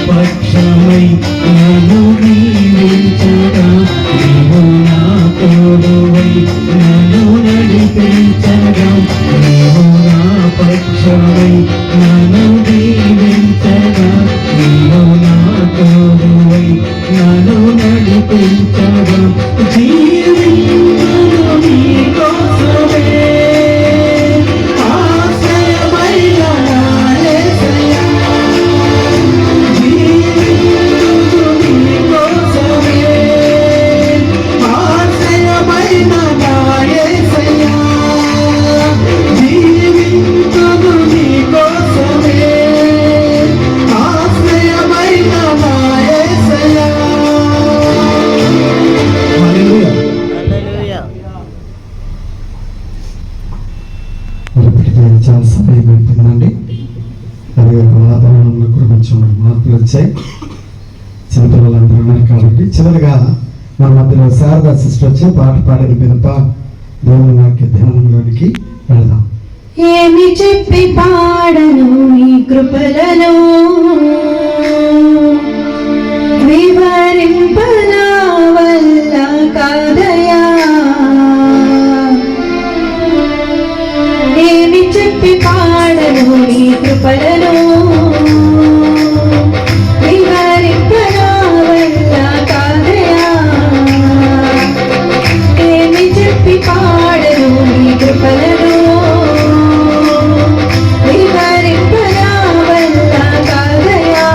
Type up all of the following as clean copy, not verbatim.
పక్షమై చిన్నపిల్లలందరూ ఉన్నారు కాబట్టి చివరిగా మన మధ్యలో శారదా సిస్టర్ వచ్చి పాట పాడిన పిదప దేవుని వాక్య ధ్యానంలోనికి వెళదాం. ఏమి చెప్పి పాడను నీ కృపలను, వివరింపనా వల్ల కాదయా. ఏమి చెప్పి పాడను నీ కృపలను, వివరింపనా వల్ల కాదయా. ఏమి చెప్పి పాడను నీ కృపలను, వివరింపనా వల్ల కాదయా.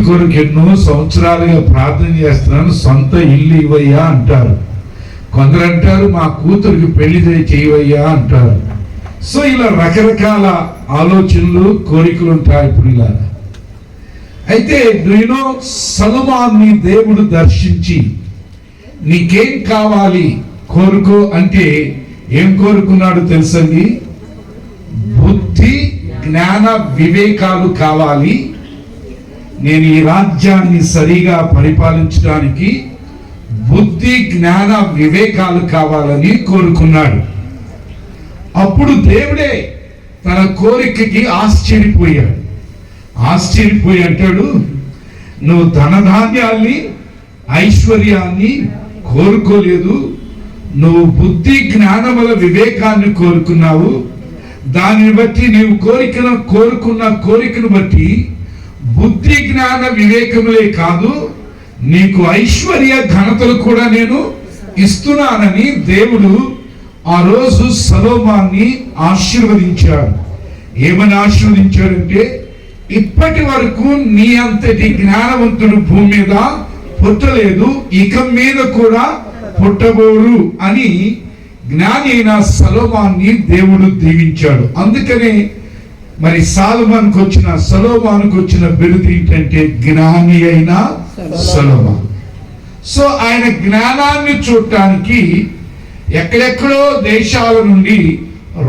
కొరకు ఎన్నో సంవత్సరాలుగా ప్రార్థన చేస్తున్నాను, సొంత ఇల్లు ఇవ్వయ్యా అంటారు. కొందరు అంటారు మా కూతురికి పెళ్లి చేయవయ్యా అంటారు. సో ఇలా రకరకాల ఆలోచనలు, కోరికలు ఉంటాయి. ఇప్పుడు ఇలా అయితే సొలొమోనుని దేవుడు దర్శించి నీకేం కావాలి కోరుకో అంటే ఏం కోరుకున్నాడు తెలుసండి? బుద్ధి, జ్ఞాన, వివేకాలు కావాలి. నేను ఈ రాజ్యాన్ని సరిగా పరిపాలించడానికి బుద్ధి, జ్ఞాన, వివేకాలు కావాలని కోరుకున్నాడు. అప్పుడు దేవుడే తన కోరికకి ఆశ్చర్యపోయి అంటాడు, నువ్వు ధనధాన్యాల్ని, ఐశ్వర్యాన్ని కోరుకోలేదు, నువ్వు బుద్ధి, జ్ఞానముల, వివేకాన్ని కోరుకున్నావు. దానిని బట్టి నీవు కోరుకున్న కోరికను బట్టి బుద్ధి, జ్ఞాన, వివేకములే కాదు, నీకు ఐశ్వర్య, ఘనతలు కూడా నేను ఇస్తున్నానని దేవుడు ఆ రోజు సొలొమోనుని ఆశీర్వదించాడు. ఏమని ఆశీర్వదించాడంటే, ఇప్పటి వరకు నీ అంతటి జ్ఞానవంతుడు భూమి మీద పుట్టలేదు, ఇక మీద కూడా పుట్టబోరు అని జ్ఞాని అయిన సొలొమోనుని దేవుడు దీవించాడు. అందుకనే మరి సొలొమోనుకు వచ్చిన బిరుదు ఏంటంటే జ్ఞాని అయిన సొలొమోను. సో ఆయన జ్ఞానాన్ని చూడటానికి ఎక్కడెక్కడో దేశాల నుండి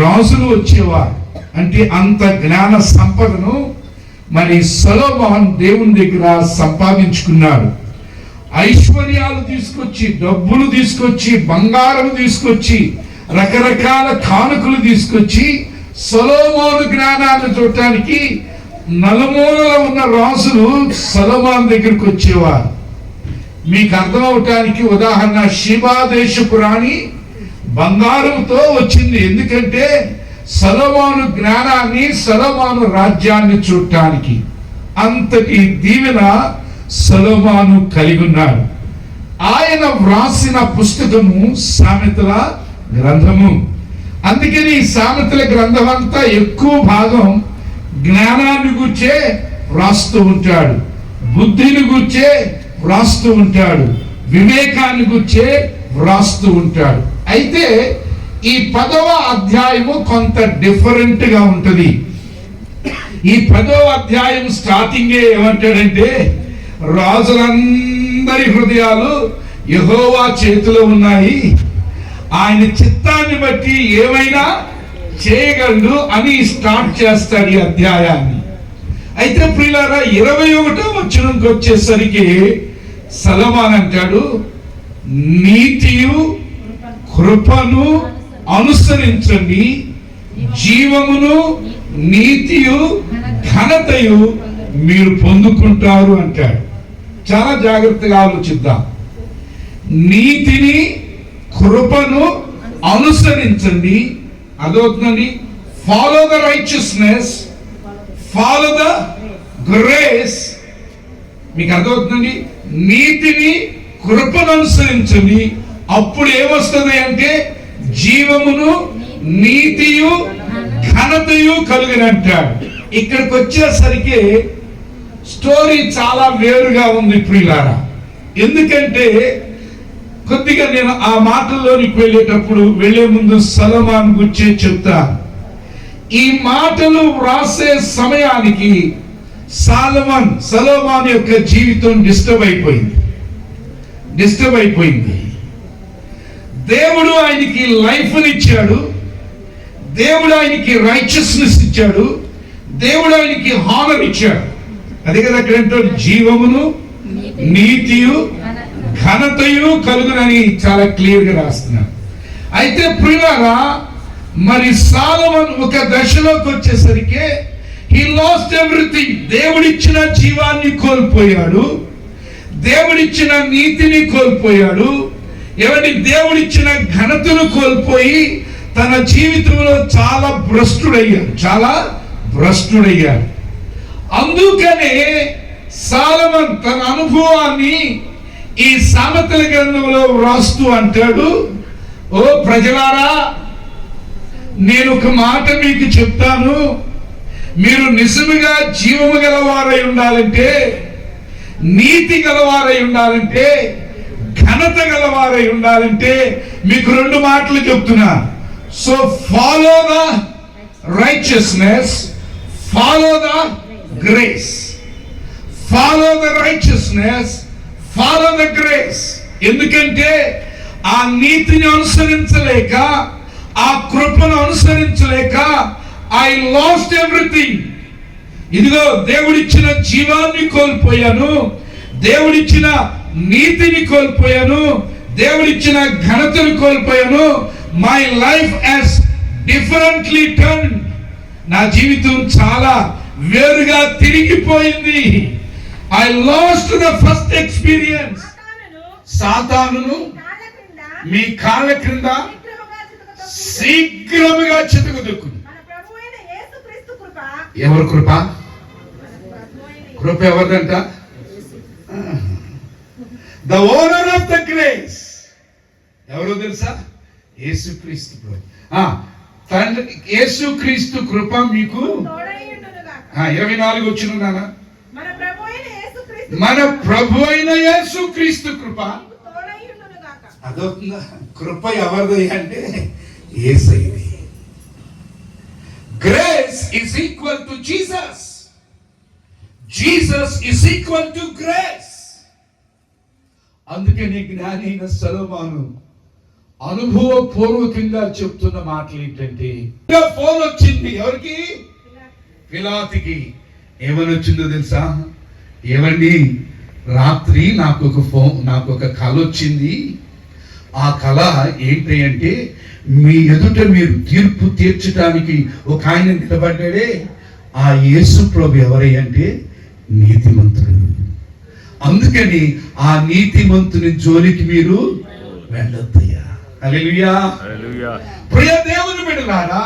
రాజులు వచ్చేవారు. అంటే అంత జ్ఞాన సంపదను మరి సొలొమోను దేవుని దగ్గర సంపాదించుకున్నాడు. ఐశ్వర్యాలు తీసుకొచ్చి, డబ్బులు తీసుకొచ్చి, బంగారం తీసుకొచ్చి, రకరకాల కానుకలు తీసుకొచ్చి సొలొమోను జ్ఞానాన్ని చూడటానికి నలుమూలలో ఉన్న రాజులు సొలొమోను దగ్గరికి వచ్చేవారు. మీకు అర్థమవటానికి ఉదాహరణ, షిబా దేశపు రాణి బంగారంతో వచ్చింది. ఎందుకంటే సొలొమోను జ్ఞానాన్ని, సొలొమోను రాజ్యాన్ని చూడటానికి అంతటి దీవెన సొలొమోను కలిగి ఉన్నాడు. ఆయన వ్రాసిన పుస్తకము సామెతల గ్రంథము. అందుకని ఈ సామెతల గ్రంథం అంతా ఎక్కువ భాగం జ్ఞానాన్ని గుర్చే వ్రాస్తూ ఉంటాడు, బుద్ధిని గుర్చే వ్రాస్తూ ఉంటాడు, వివేకాన్ని గుర్చే వ్రాస్తూ ఉంటాడు. అయితే ఈ 10వ అధ్యాయము కొంత డిఫరెంట్ గా ఉంటది. ఈ 10వ అధ్యాయం స్టార్టింగే ఏమంటాడంటే, రాజులందరి హృదయాలు యెహోవా చేతిలో ఉన్నాయి, ఆయన చిత్తాన్ని బట్టి ఏమైనా చేయగలడు అని స్టార్ట్ చేస్తాడు ఈ అధ్యాయాన్ని. అయితే ప్రియులారా 21వ వచనంకి వచ్చేసరికి సొలొమోను అంటాడు, నీతియు కృపను అనుసరించండి, జీవమును, నీతియు, ఘనతయు మీరు పొందుకుంటారు అంటాడు. చాలా జాగ్రత్తగా ఆలోచిద్దాం. నీతిని, కృపను అనుసరించండి, అదవుతుందండి. Follow the righteousness, follow the grace. మీకు అర్థమవుతుందండి. నీతిని, కృపను అనుసరించండి, అప్పుడు ఏమొస్తుంది అంటే జీవమును, నీతియు, ఘనతయు కలుగునంటాడు. ఇక్కడికి వచ్చేసరికి స్టోరీ చాలా వేరుగా ఉంది ప్రియులారా. ఎందుకంటే కొద్దిగా నేను ఆ మాటల్లోనికి వెళ్లే ముందు సొలొమోను గురించి చెప్తాను. ఈ మాటలు వ్రాసే సమయానికి సొలొమోను యొక్క జీవితం డిస్టర్బ్ అయిపోయింది. దేవుడు ఆయనకి లైఫ్నిచ్చాడు, దేవుడు ఆయనకి రైచియస్నెస్ ఇచ్చాడు, దేవుడు ఆయనకి హానర్ ఇచ్చాడు. అదే కదా అక్కడ ఏంటంటే జీవమును, నీతియు, ఘనతయు కలుగునని చాలా క్లియర్ గా రాస్తున్నాడు. అయితే ప్రియులారా, మరి సొలొమోను ఒక దశలోకి వచ్చేసరికి he lost everything. దేవుడిచ్చిన జీవాన్ని కోల్పోయాడు, దేవుడిచ్చిన నీతిని కోల్పోయాడు, దేవుడిచ్చిన ఘనతను కోల్పోయి తన జీవితంలో చాలా భ్రష్టుడయ్యాడు. అందుకనే సొలొమోను తన అనుభవాన్ని ఈ సామెతల గ్రంథంలో వ్రాస్తూ అంటాడు, ఓ ప్రజలారా, నేను ఒక మాట మీకు చెప్తాను, మీరు నిజముగా జీవము గల వారై ఉండాలంటే నీతి గలవారై ఉండాలంటే, ఘనత గలవారై ఉండాలంటే మీకు 2 మాటలు చెప్తున్నా. So follow the righteousness, follow the grace. Follow the righteousness, follow the grace. ఎందుకంటే ఆ నీతిని అనుసరించలేక, ఆ కృపను అనుసరించలేక ఐ లాస్ట్ ఎవ్రీథింగ్. ఇదిగో దేవుడిచ్చిన జీవాన్ని కోల్పోయాను, దేవుడిచ్చిన నీతిని కోల్పోయాను, దేవుడిచ్చిన ఘనతను కోల్పోయాను. My life has differently turn. నా జీవితం చాలా వేరుగా తిరిగిపోయింది. I lost the first experience. సాతానును మీ కాళ్ళ క్రింద శీఘ్రముగా చితకదొక్కును. ఎవరు కృప? కృప ఎవరిదంట? The owner of the grace ఎవరో తెలుసా? యేసుక్రీస్తు ప్రభు. తండ్రి యేసుక్రీస్తు కృప మీకు 24 వచ్చిన నాన్న. మన ప్రభు అయిన యేసుక్రీస్తు కృప. అదవుతుందా? కృప ఎవరిది అంటే యేసయ్యది. Grace is equal to Jesus. Jesus is equal to grace. అందుకని జ్ఞాని అయిన సొలొమోను అనుభవపూర్వకంగా చెప్తున్న మాటలు ఏంటంటే, ఫోన్ వచ్చింది ఎవరికి? పిలాతుకి. ఏమని వచ్చిందో తెలుసా? ఏమండి, రాత్రి నాకు ఒక కల వచ్చింది. ఆ కళ ఏంటి అంటే, మీ ఎదుట మీరు తీర్పు తీర్చడానికి ఒక ఆయన నిలబడ్డాడే, ఆ యేసు ప్రభు ఎవరై అంటే నీతిమంతుడు. అందుకని ఆ నీతిమంతుని జోలికి మీరు వెళ్ళొద్దయ్యా. హల్లెలూయా. ప్రియ దేవుని బిడ్డలారా,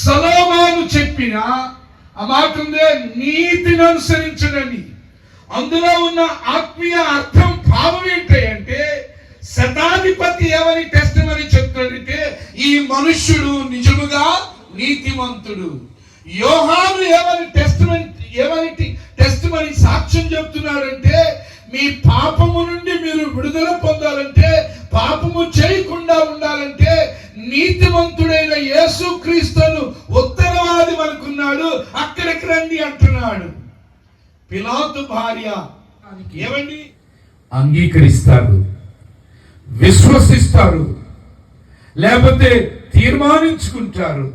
సొలొమోను చెప్పిన ఆ మాట ఉందే, నీతిని అనుసరించడని. అందులో ఉన్న ఆత్మీయ అర్థం, భావం ఏంటంటే, శతాధిపతి ఏమని టెస్టిమనీ చెప్తాడంటే, ఈ మనుష్యుడు నిజముగా నీతిమంతుడు. యోహాను ఏమని టెస్టిమనీ సాక్ష్యం చెప్తున్నాడంటే, మీ పాపము నుండి మీరు విడుదల పొందాలంటే, పాపము చేయకుండా ఉండాలంటే నీతిమంతుడైన యేసుక్రీస్తును ఉత్తరవాది అనుకున్నాడు, అక్కడికి రండి అంటున్నాడు. పిలాతు భార్య ఏమండి అంగీకరిస్తాడు, విశ్వసిస్తారు, లేకపోతే తీర్మానించుకుంటారు.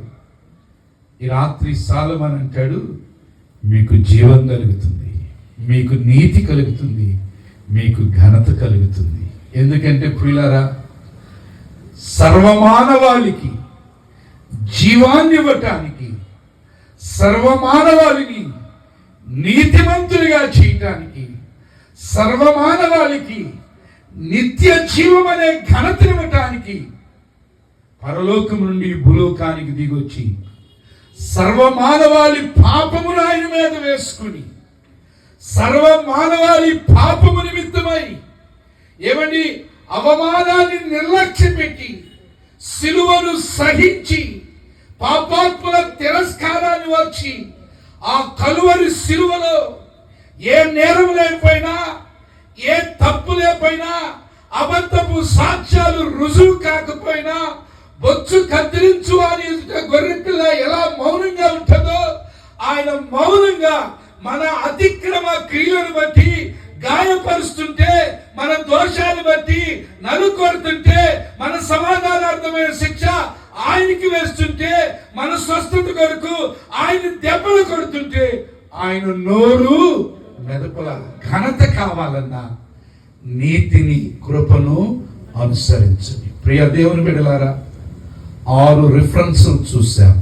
ఈ రాత్రి సొలొమోను అంటాడు, మీకు జీవం కలుగుతుంది, మీకు నీతి కలుగుతుంది, మీకు ఘనత కలుగుతుంది. ఎందుకంటే ప్రియులారా, సర్వమానవాళికి జీవాన్ని ఇవ్వటానికి, సర్వమానవాళిని నీతిమంతులుగా చేయటానికి, సర్వమానవాళికి నిత్య జీవం అనే ఘనతనివ్వటానికి పరలోకం నుండి భూలోకానికి దిగొచ్చి సర్వమానవాళి పాపమును ఆయన మీద వేసుకుని, సర్వమానవాళి పాపము నిమిత్తమై ఏమండి అవమానాన్ని నిర్లక్ష్య పెట్టి సిలువను సహించి పాపాత్ముల తిరస్కారాన్ని వచ్చి ఆ కలువరి సిలువలో ఏ నేరం లేకపోయినా, ఏ తప్పు లేకపోయినా, అబద్ధపు సాక్ష్యాలు రుజువు కాకపోయినా, బొచ్చు కత్తిరించు అని గొర్రెపిల్ల ఎలా మౌనంగా ఉంటుందో, ఆయన మౌనంగా మన అతిక్రమ క్రియలను బట్టి గాయపరుస్తుంటే, మన దోషాలు బట్టి నలుకొడుతుంటే, మన సమాధానార్థమైన శిక్ష ఆయనకి వేస్తుంటే, మన స్వస్థత కొరకు ఆయన దెబ్బలు కొడుతుంటే, ఆయన నోరు మెదపల. ఘనత కావాలన్నా నీతిని, కృపను అనుసరించండి. ప్రియ దేవుని బిడ్డలారా, 6 రిఫరెన్స్ చూసాం.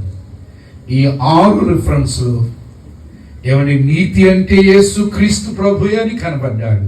ఈ 6 రిఫరెన్స్ ఏమని, నీతి అంటే యేసుక్రీస్తు ప్రభు అని కనబడ్డాడు.